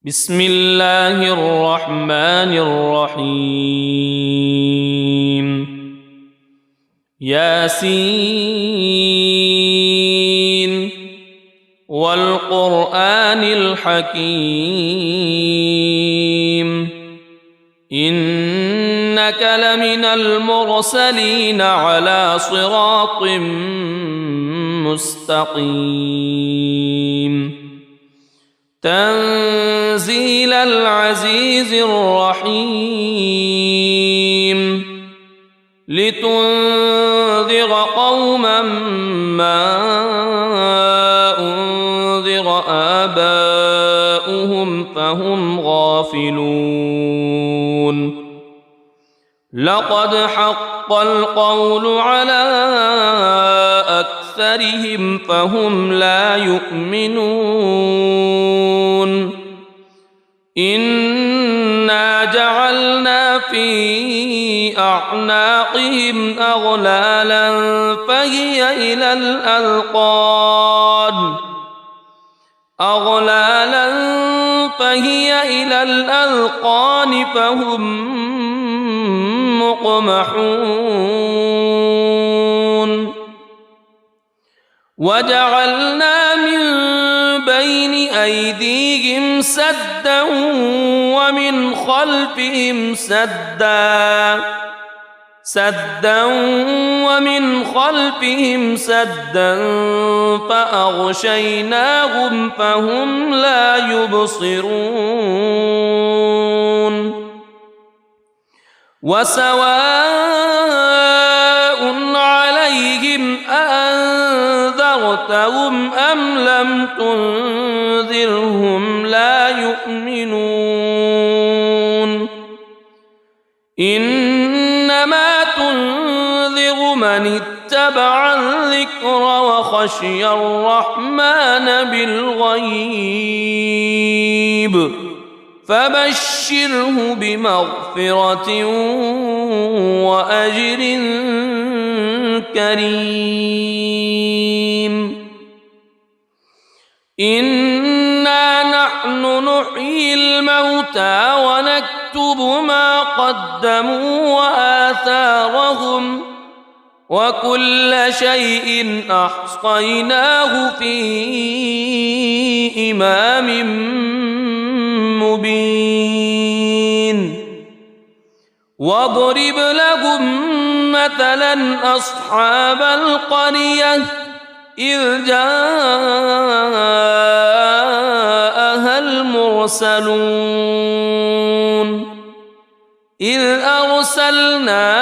بسم الله الرحمن الرحيم ياسين والقرآن الحكيم إنك لمن المرسلين على صراط مستقيم تنزيل العزيز الرحيم لتنذر قوما ما أنذر آباؤهم فهم غافلون لقد حق القول على أكثرهم فهم لا يؤمنون إنا جعلنا في أعناقهم أغلالا فهي إلى الأذقان فهم مقمحون وجعلنا من بين أيديهم سدا ومن خلفهم سدا فأغشيناهم فهم لا يبصرون وسواء عليهم أأنذرتهم أم لم تنذرهم لا يؤمنون إنما تنذر من اتبع الذكر وخشي الرحمن بالغيب فبشره بمغفرة وأجر كريم إنا نحن نحيي الموتى ونكتب ما قدموا وآثارهم وكل شيء أحصيناه في إمام مبين واضرب لهم مثلا أصحاب القرية إذ جاءها المرسلون إذ أرسلنا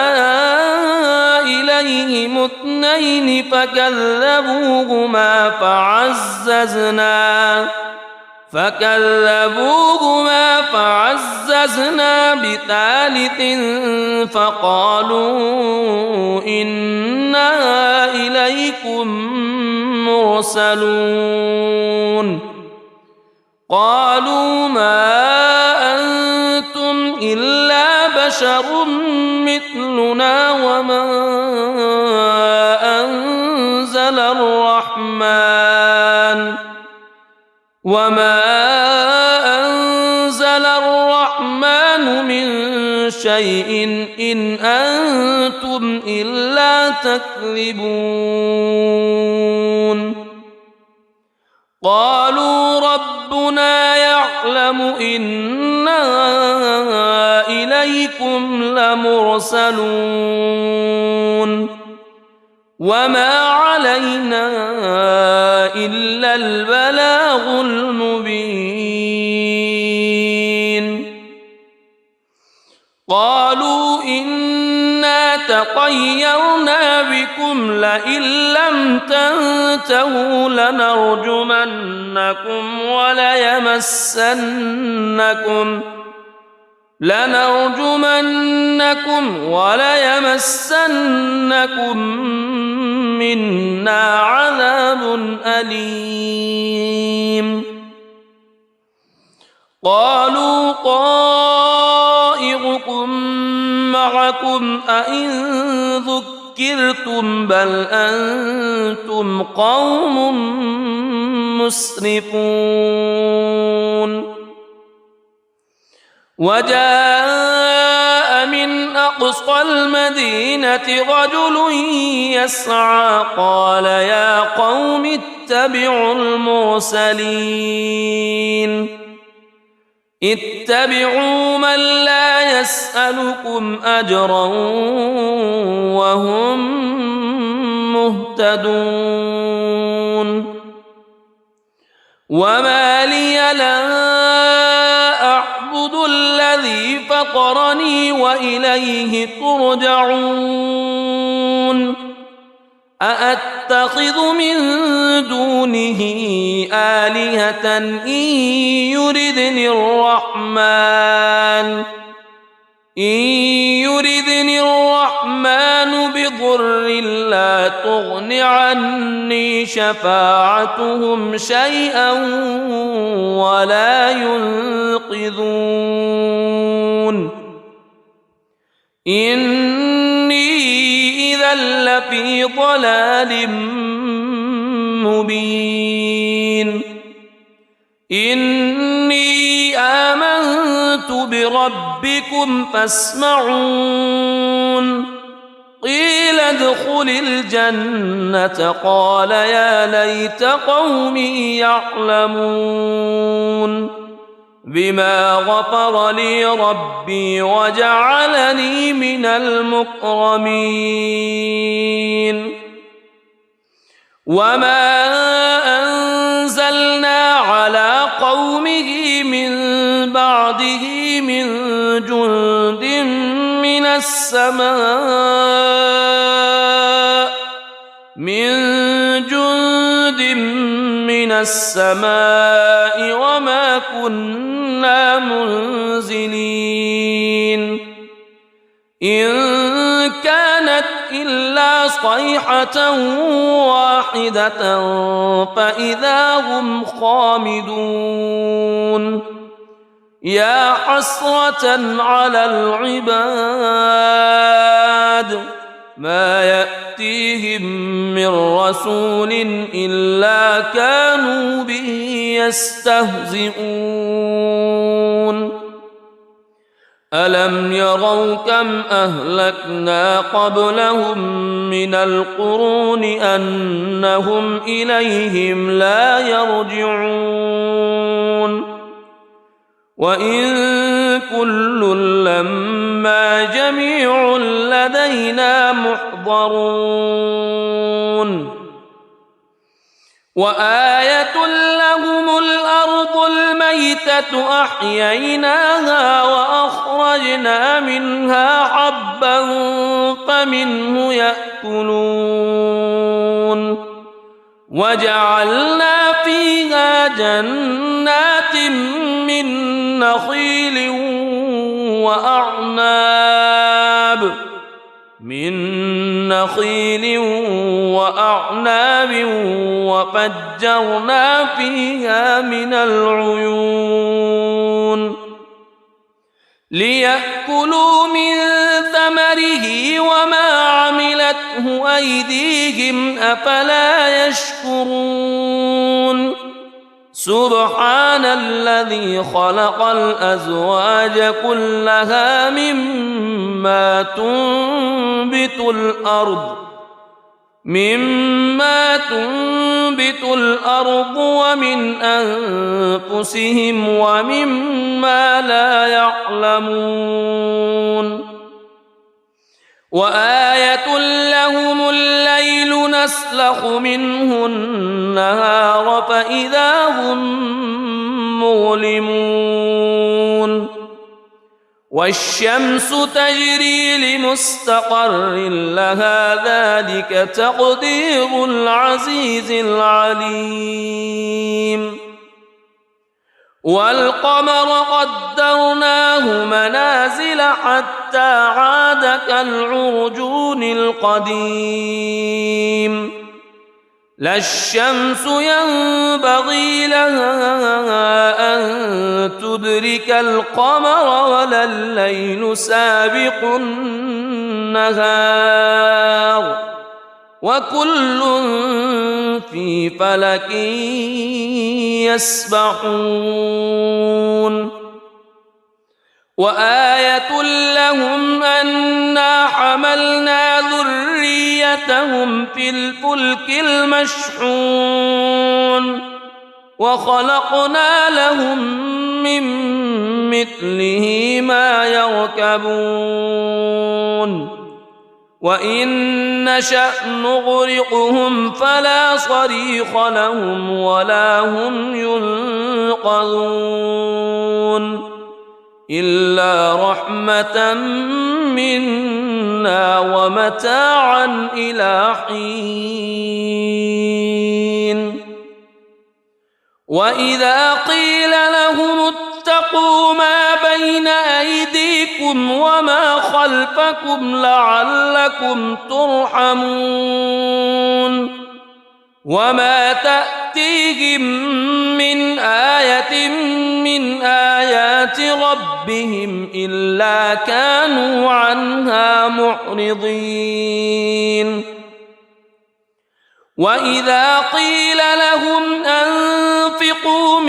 إليهم اثنين فكذبوهما فعززنا بثالث فقالوا إنا إليكم مرسلون قالوا ما أنتم إلا بشر مثلنا وما أنزل الرحمن من شيء إن أنتم إلا تكذبون قالوا ربنا يعلم إنا إليكم لمرسلون وما علينا إلا البلاغ المبين قالوا إنا تطيرنا بكم لئن لم تنتهوا لنرجمنكم وليمسنكم منا عذاب أليم قالوا طائركم معكم أئن ذكرتم بل أنتم قوم مسرفون وجاء من أقصى المدينة رجل يسعى قال يا قوم اتبعوا المرسلين اتبعوا من لا يسألكم أجرا وهم مهتدون وما لي لا أعبد الذي فطرني وإليه ترجعون أأتخذ من دونه آلهة إن يردني الرحمن بضر لا تغن عني شفاعتهم شيئا ولا ينقذون إني إذا لفي ضلال مبين إني آمنت بربكم فاسمعون قيل ادخل الجنة قال يا ليت قومي يعلمون بما غفر لي ربي وجعلني من المكرمين وما أنزلنا على قومه من بعده من جند من السماء وما كنا منزلين إن كانت إلا صيحة واحدة فإذا هم خامدون يا حسرة على العباد ما يأتيهم من رسول إلا كانوا به يستهزئون ألم يروا كم أهلكنا قبلهم من القرون أنهم إليهم لا يرجعون وإن كل لما جميع لدينا محضرون وآية لهم الأرض الميتة أحييناها وأخرجنا منها حبا فمنه يأكلون وجعلنا فيها جنات من نخيل وأعناب وفجرنا فيها من العيون ليأكلوا من ثمره وما عملته أيديهم أفلا يشكرون سبحان الذي خلق الأزواج كلها مما تنبت الأرض ومن أنفسهم ومما لا يعلمون وآية لهم الليل نسلخ منه النهار فإذا هم مظلمون والشمس تجري لمستقر لها ذلك تقدير العزيز العليم والقمر قدرناه منازل حتى عاد كالعرجون القديم لا الشمس ينبغي لها أن تدرك القمر ولا الليل سابق النهار وكل في فلك يسبحون وآية لهم أنا حملنا ذريتهم في الفلك المشحون وخلقنا لهم من مثله ما يركبون وإن نشأ نغرقهم فلا صريخ لهم ولا هم ينقذون إلا رحمة منا ومتاعا إلى حين وإذا قيل لهم اتقوا ما بين أيديكم وما خلفكم لعلكم ترحمون وما تأتيهم من آية من آيات ربهم إلا كانوا عنها معرضين وإذا قيل لهم أنفقوا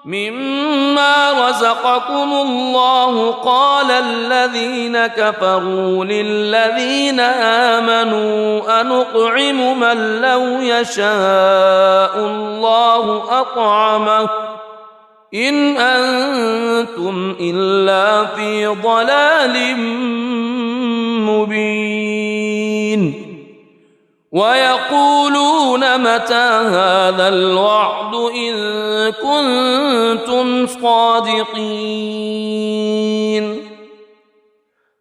مما رزقكم الله قال الذين كفروا للذين آمنوا أنطعم من لو يشاء الله أطعمه إن أنتم إلا في ضلال مبين ويقولون متى هذا الوعد إن كنتم صادقين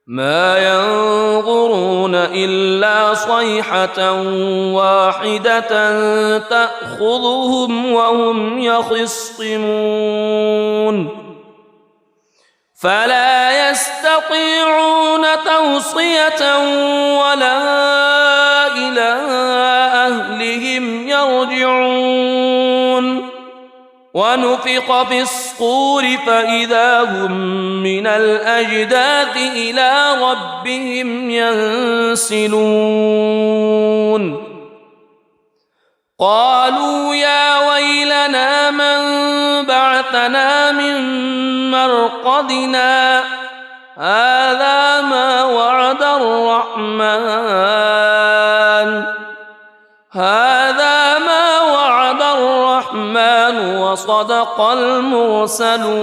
ما ينظرون إلا صيحة واحدة تأخذهم وهم يخصمون فلا يستطيعون توصية ولا إلى أهلهم يرجعون ونفخ في الصور فإذا هم من الأجداث إلى ربهم ينسلون قالوا يا ويلنا من بعثنا من مرقدنا هذا ما وعد الرحمن وصدق المرسلون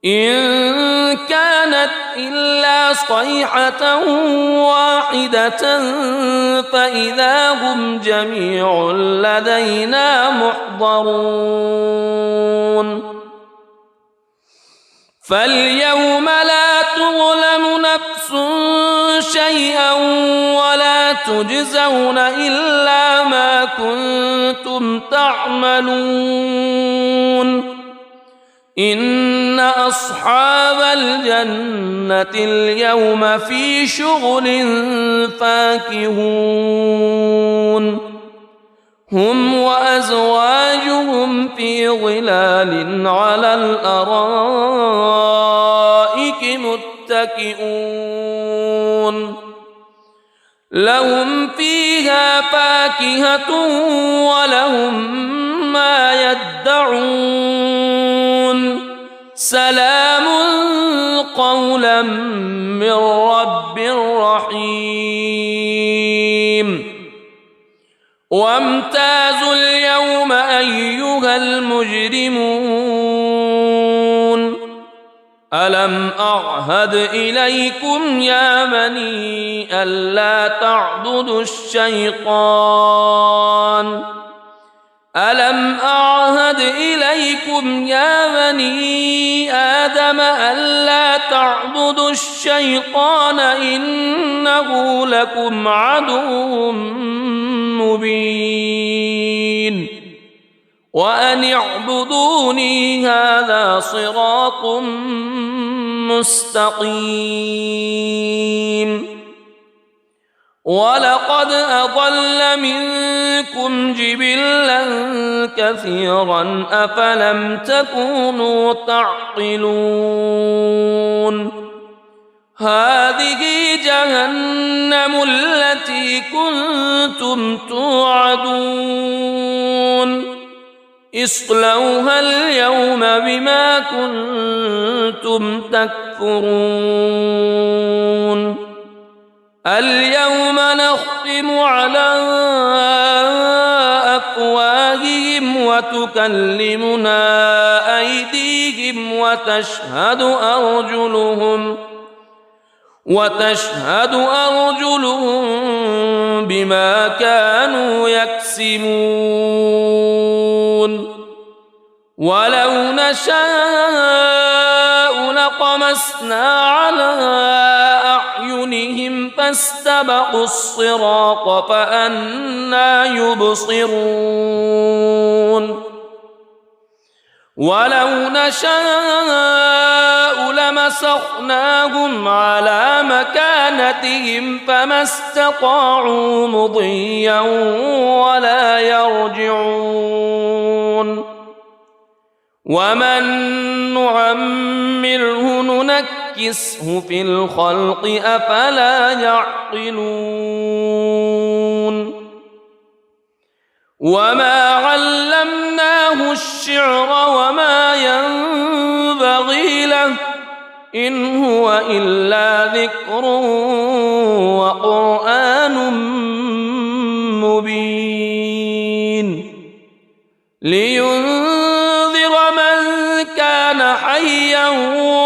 إن كانت إلا صيحة واحدة فإذا هم جميع لدينا محضرون فاليوم لا تظلم نفس شيئا ولا تجزون إلا ما كنتم تعملون إن أصحاب الجنة اليوم في شغل فاكهون هم وأزواجهم في ظلال على الأرائك متكئون لهم فيها فاكهة ولهم ما يدعون سلام قولا من رب رحيم وامتازوا اليوم أيها المجرمون ألم أعهد إليكم يا بني ألا تعبدوا الشيطان ألم أعهد إليكم يا بني آدم ألا تعبدوا الشيطان إنه لكم عدو مبين وأن اعبدوني هذا صراط مستقيم ولقد أضل منكم جبلا كثيرا أفلم تكونوا تعقلون هذه جهنم التي كنتم توعدون اصلوها اليوم بما كنتم تكفرون اليوم نختم على أفواههم وتكلمنا أيديهم وتشهد أرجلهم بما كانوا يكسبون ولو نشاء لطمسنا على أعينهم فاستبقوا الصراط فأنى يبصرون ولو نشاء لمسخناهم على مكانتهم فما استطاعوا مضيا ولا يرجعون ومن نعمره ننكسه في الخلق أفلا يعقلون وما علمناه الشعر وما ينبغي له إن هو إلا ذكر وقرآن مبين لينذر من كان حيا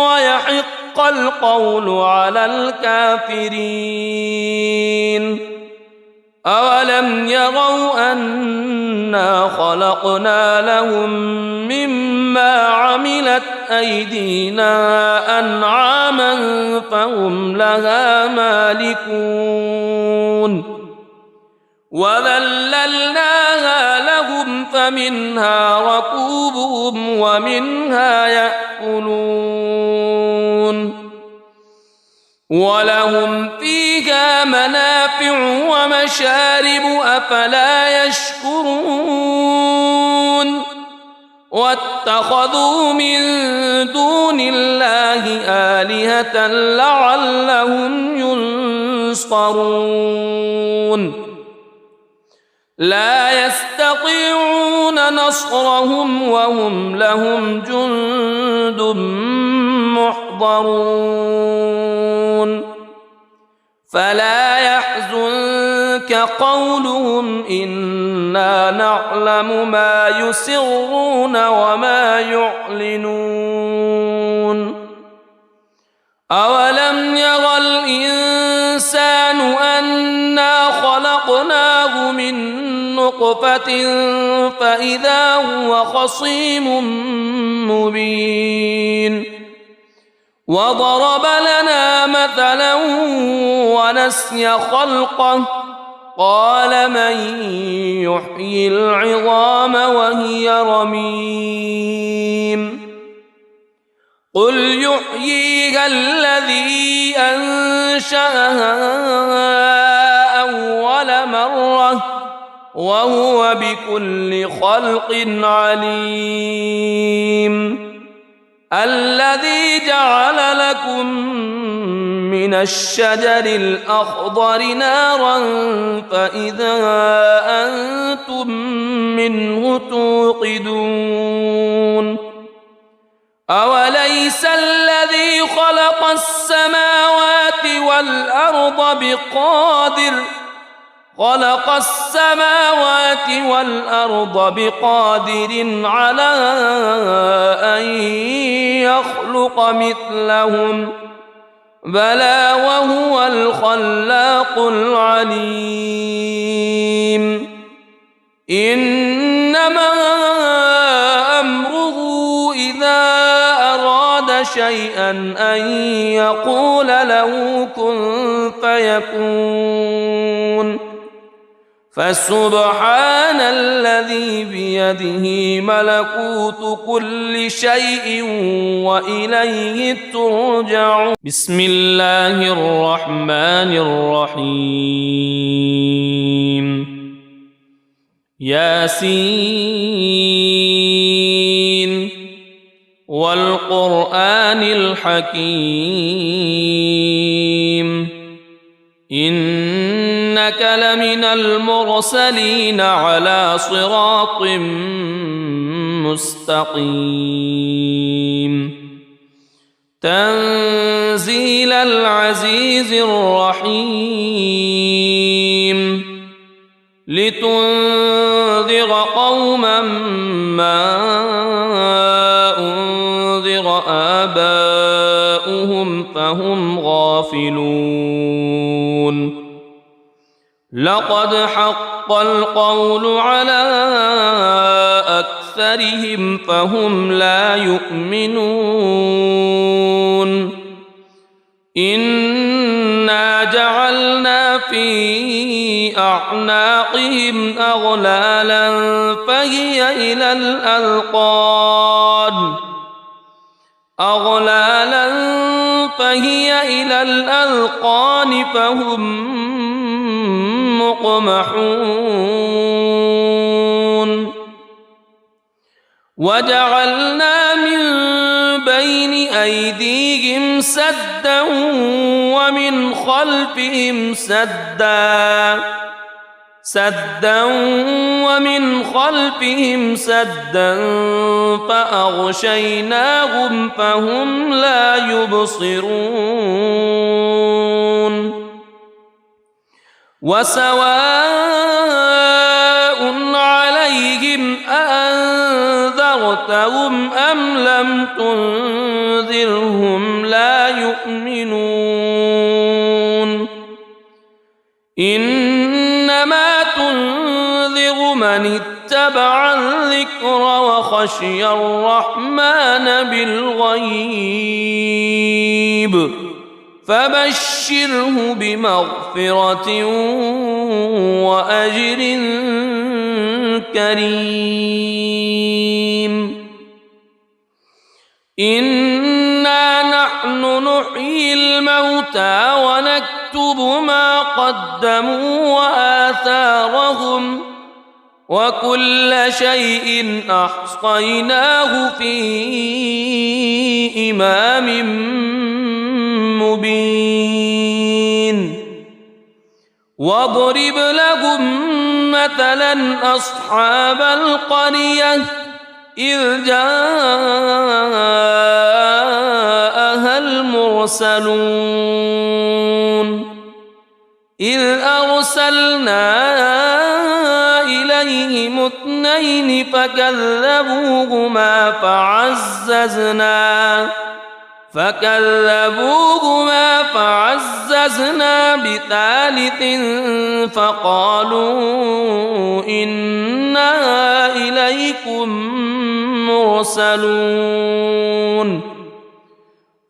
ويحق القول على الكافرين أولم يروا أنا خلقنا لهم مما عملت أيدينا أنعاما فهم لها مالكون وذللناها لهم فمنها ركوبهم ومنها يأكلون ولهم فيها منافع ومشارب أفلا يشكرون واتخذوا من دون الله آلهة لعلهم ينصرون لا يستطيعون نصرهم وهم لهم جند محضرون فلا يحزنك قولهم إنا نعلم ما يسرون وما يعلنون أولم ير الإنسان أنا خلقناه من نطفة فإذا هو خصيم مبين وضرب لنا مثلا ونسي خلقه قال من يحيي العظام وهي رميم قل يحييها الذي أنشأها أول مرة وهو بكل خلق عليم الذي جعل لكم من الشجر الأخضر نارا فإذا أنتم منه توقدون أوليس الذي خلق السماوات والأرض بقادر على أن يخلق مثلهم بلى وهو الخلاق العليم إنما أمره إذا أراد شيئا أن يقول له كن فيكون فسبحان الذي بيده ملكوت كل شيء وإليه ترجعون بسم الله الرحمن الرحيم ياسين والقرآن الحكيم إنك إنك لمن المرسلين على صراط مستقيم تنزيل العزيز الرحيم لتنذر قوما ما أنذر آباؤهم فهم غافلون لقد حق القول على أكثرهم فهم لا يؤمنون إنا جعلنا في أعناقهم أغلالا فهي إلى الأذقان فهم مقمحون وجعلنا من بين أيديهم سدا ومن خلفهم سدا فأغشيناهم فهم لا يبصرون وسواء عليهم أأنذرتهم أم لم تنذرهم لا يؤمنون إنما تنذر من اتبع الذكر وخشي الرحمن بالغيب فبشره بمغفرة وأجر كريم إنا نحن نحيي الموتى ونكتب ما قدموا وآثارهم وكل شيء أحصيناه في إمام مبين واضرب لهم مثلا أصحاب القرية إذ جاءها المرسلون إذ أرسلنا إليهم اثنين فكذبوهما فعززنا بثالث فقالوا إنا إليكم مرسلون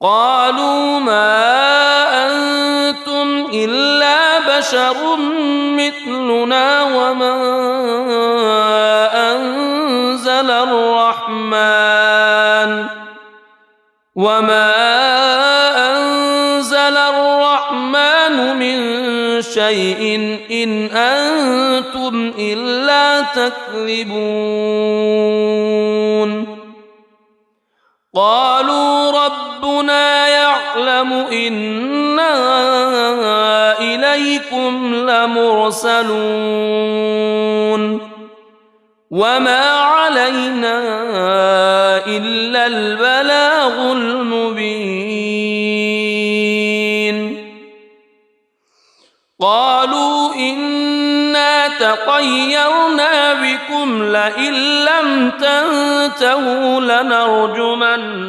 قالوا ما أنتم إلا بشر مثلنا وما أنزل الرحمن من شيء إن أنتم إلا تكذبون قالوا ربنا يعلم إنا إليكم لمرسلون وما علينا إلا البلاغ المبين قالوا إنا تطيرنا بكم لئن لم تنتهوا لنرجمنكم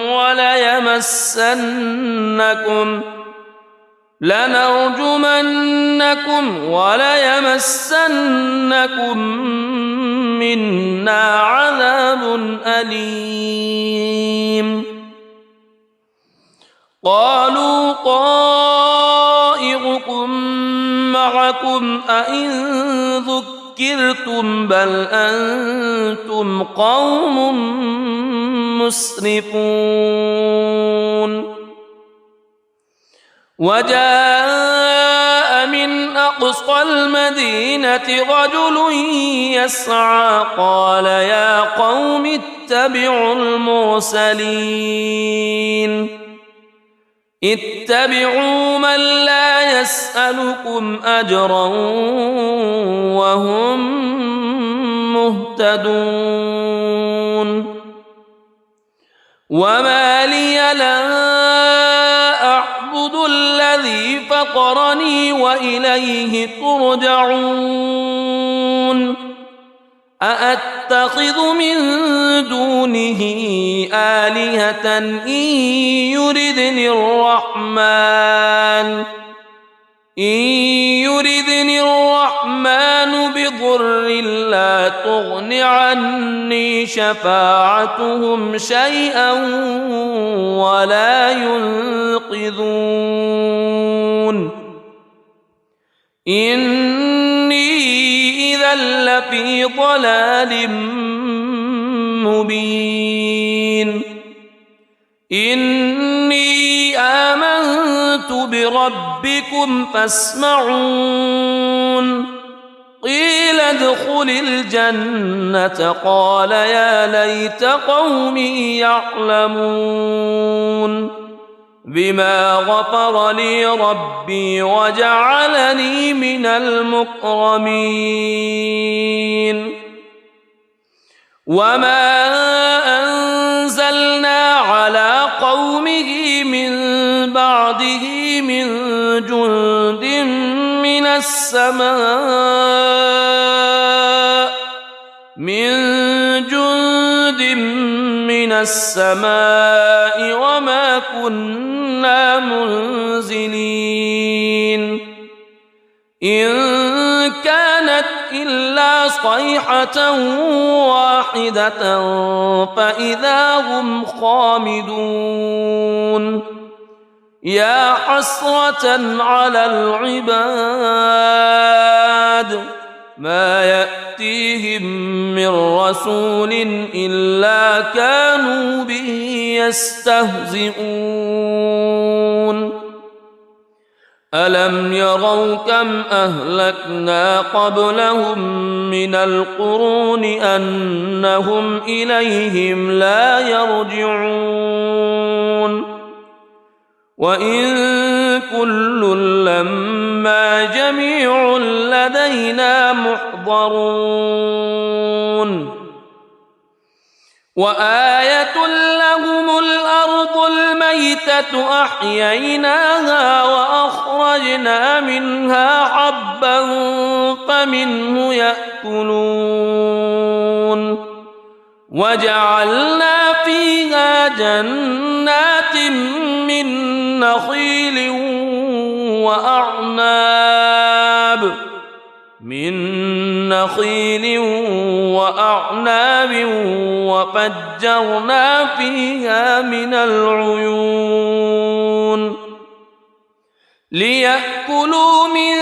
وليمسنكم منا عذاب أليم قالوا طائركم معكم أئن ذكرتم بل أنتم قوم مسرفون وجاء من أقصى المدينة رجل يسعى قال يا قوم اتبعوا المرسلين اتبعوا من لا يسألكم أجرا وهم مهتدون وما لي لا أعبد الذي فطرني وإليه ترجعون أأتخذ من دونه آلهة إن يردني الرحمن بضر لا تغن عني شفاعتهم شيئا ولا ينقذون إني إذا لفي ضلال مبين إني آمنت بربكم فاسمعون قيل ادخل الجنة قال يا ليت قومي يعلمون بما غفر لي ربي وجعلني من المكرمين وما أنزلنا على قومه من بعده من جند من السماء وما كنا منزلين إن كانت إلا صيحة واحدة فإذا هم خامدون يا حسرة على العباد ما يأتيهم من رسول إلا كانوا به يستهزئون ألم يروا كم أهلكنا قبلهم من القرون أنهم إليهم لا يرجعون وإن كل لما جميع لدينا محضرون وآية لهم الأرض الميتة أحييناها وأخرجنا منها حبا فمنه يأكلون وجعلنا فيها جنات من نخيل وأعناب وفجرنا فيها من العيون ليأكلوا من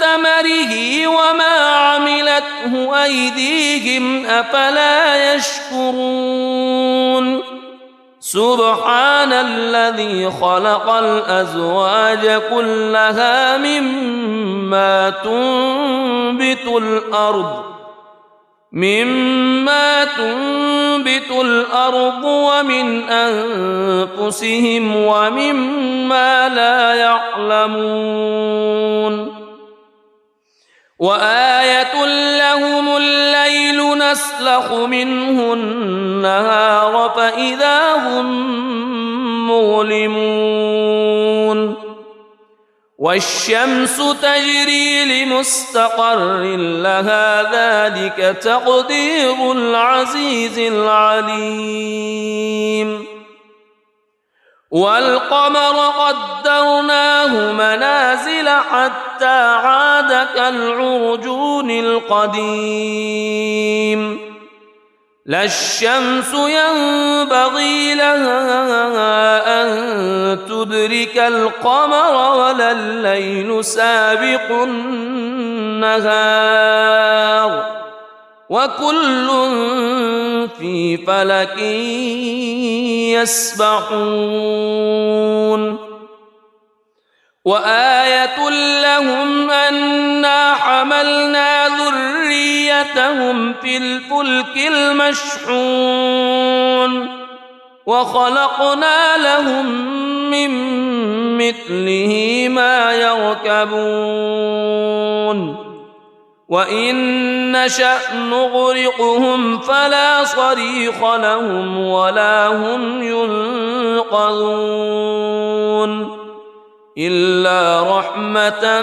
ثمره وما عملته أيديهم أفلا يشكرون سبحان الذي خلق الأزواج كلها مما تنبت الأرض ومن أنفسهم ومما لا يعلمون وآية لهم الليل نسلخ منه النهار فإذا هم مظلمون والشمس تجري لمستقر لها ذلك تقدير العزيز العليم والقمر قدرناه منازل حتى عاد كالعرجون القديم لا الشمس ينبغي لها أن تدرك القمر ولا الليل سابق النهار وكل في فلك يسبحون وآية لهم أنا حملنا ذريتهم في الفلك المشحون وخلقنا لهم من مثله ما يركبون وإن نشأ نغرقهم فلا صريخ لهم ولا هم ينقذون إلا رحمة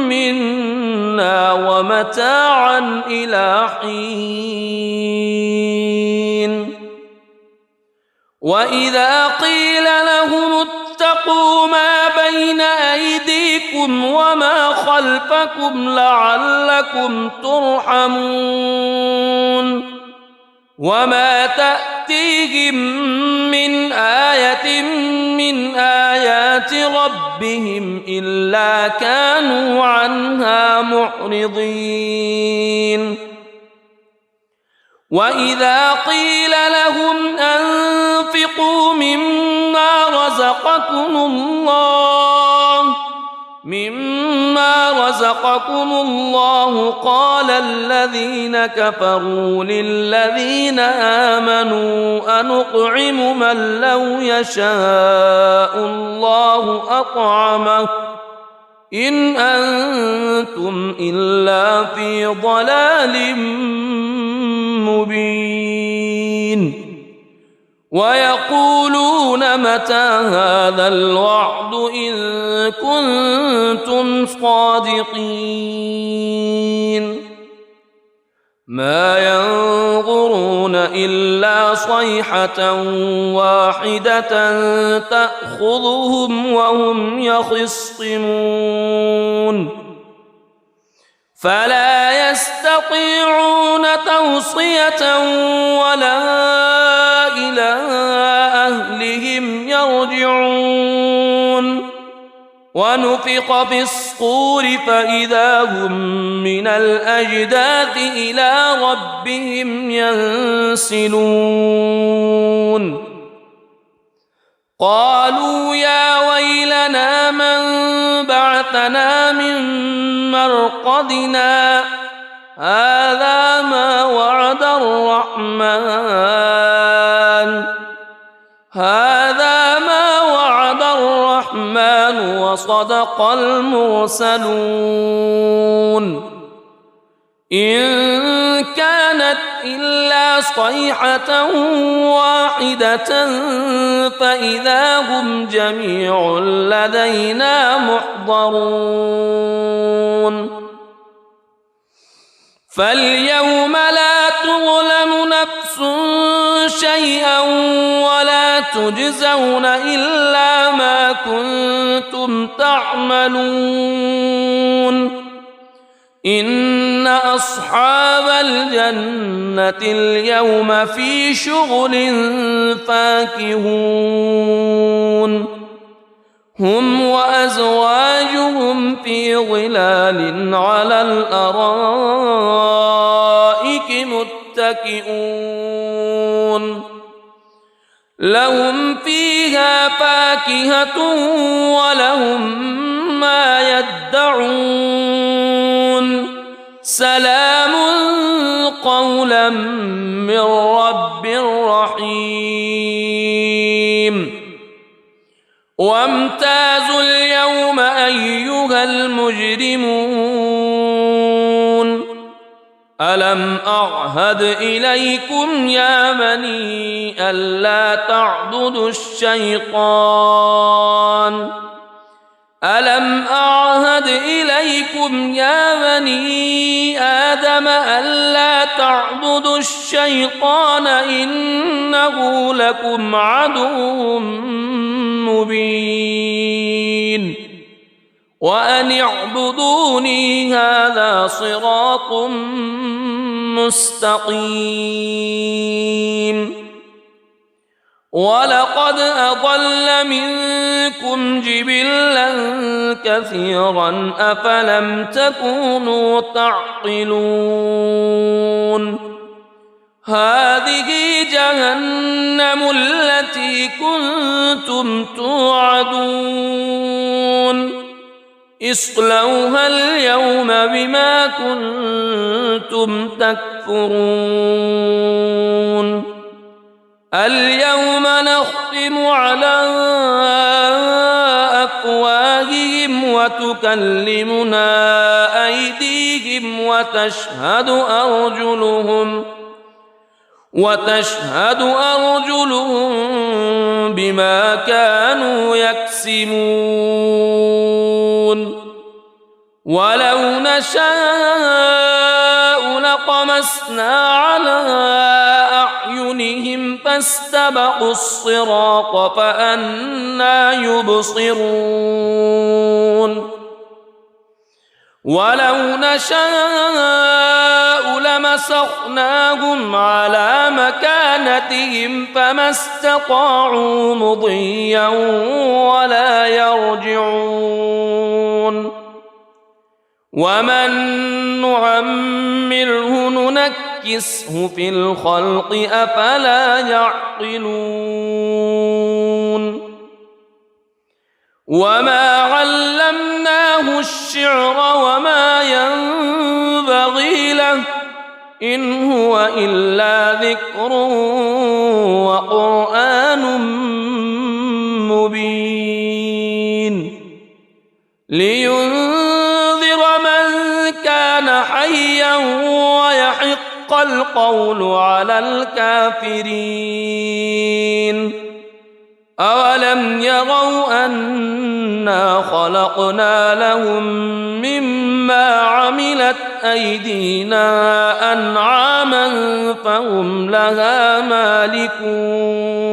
منا ومتاعا إلى حين وإذا قيل لهم اتقوا ما بين أيديكم وما خلفكم لعلكم ترحمون وما تأتيهم من آية من آيات ربهم إلا كانوا عنها معرضين وإذا قيل لهم أنفقوا مما رزقكم الله قال الذين كفروا للذين آمنوا أنطعم من لو يشاء الله أطعمه إن أنتم إلا في ضلال مبين ويقولون متى هذا الوعد إن كنتم صادقين ما ينظرون إلا صيحة واحدة تأخذهم وهم يخصمون فلا يستطيعون توصية ولا إلى أهلهم يرجعون ونفخ في الصور فإذا هم من الأجداث إلى ربهم ينسلون قالوا يا ويلنا من بعثنا من مرقدنا هذا ما وعد الرحمن وصدق المرسلون إن كانت إلا صيحة واحدة فإذا هم جميع لدينا محضرون فاليوم لا تظلم نفس شيئا ولا تجزون إلا ما كنتم تعملون إن أصحاب الجنة اليوم في شغل فاكهون هم وأزواجهم في ظلال على الأرائك متكئون لهم فيها فاكهة ولهم ما يدعون سلام قولا من رب رحيم وامتازوا اليوم أيها المجرمون ألم أعهد إليكم يا بني ألا تعبدوا الشيطان ألم أعهد إليكم يا بني آدم ألا تعبدوا الشيطان إنه لكم عدو مبين وأن اعبدوني هذا صراط مستقيم ولقد أضل منكم جبلا كثيرا أفلم تكونوا تعقلون هذه جهنم التي كنتم توعدون اصلوها اليوم بما كنتم تكفرون اليوم نختم على وتكلمنا أيديهم وتشهد أرجلهم بما كانوا يكسبون ولو نشاء لطمسنا على أعينهم فاستبقوا الصراط فأنى يبصرون ولو نشاء لمسخناهم على مكانتهم فما استطاعوا مضيا ولا يرجعون ومن نعمره ننكسه في الخلق أفلا يعقلون وما علمناه الشعر وما ينبغي له إن هو إلا ذكر وقرآن مبين لينذر من كان حيا ويحق القول على الكافرين أولم يروا أنا خلقنا لهم مما عملت أيدينا أنعاما فهم لها مالكون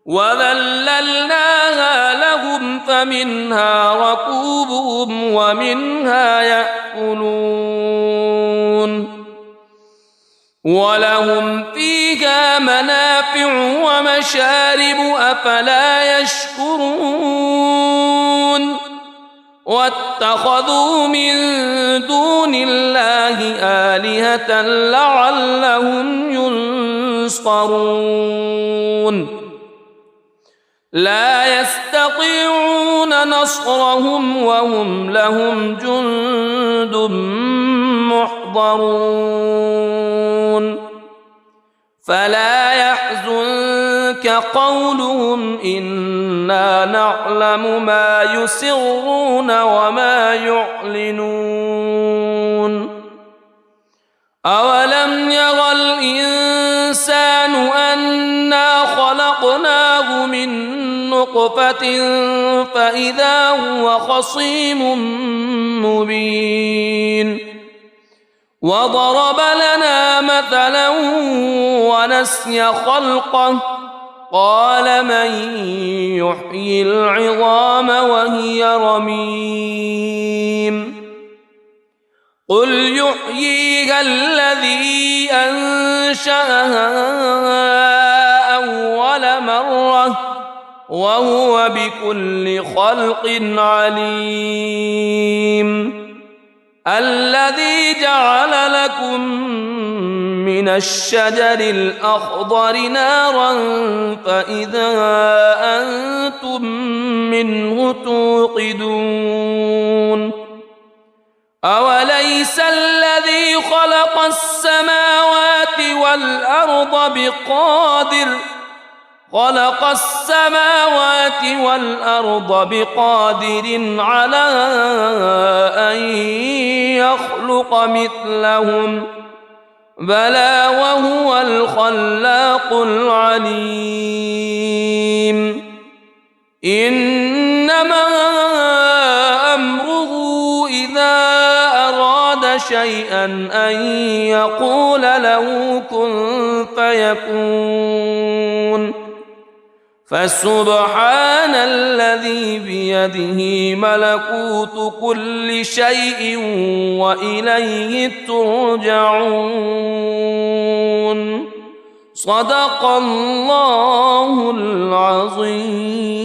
وذللناها لهم فمنها ركوبهم ومنها يأكلون ولهم فيها منافع ومشارب أفلا يشكرون واتخذوا من دون الله آلهة لعلهم ينصرون لا يستطيعون نصرهم وهم لهم جند محضرون فلا يحزنك قولهم إنا نعلم ما يسرون وما يعلنون أولم ير الإنسان أنا خلقناه من نطفة فإذا هو خصيم مبين وضرب لنا مثلا ونسي خلقه قال من يحيي العظام وهي رميم قل يحييها الذي أنشأها أول مرة وهو بكل خلق عليم الذي جعل لكم من الشجر الأخضر نارا فإذا أنتم منه توقدون أوليس الذي خلق السماوات والأرض بقادر على أن يخلق مثلهم بلى وهو الخلاق العليم إنما أمره إذا أراد شيئا أن يقول له كن فيكون فسبحان الذي بيده ملكوت كل شيء وإليه ترجعون صدق الله العظيم.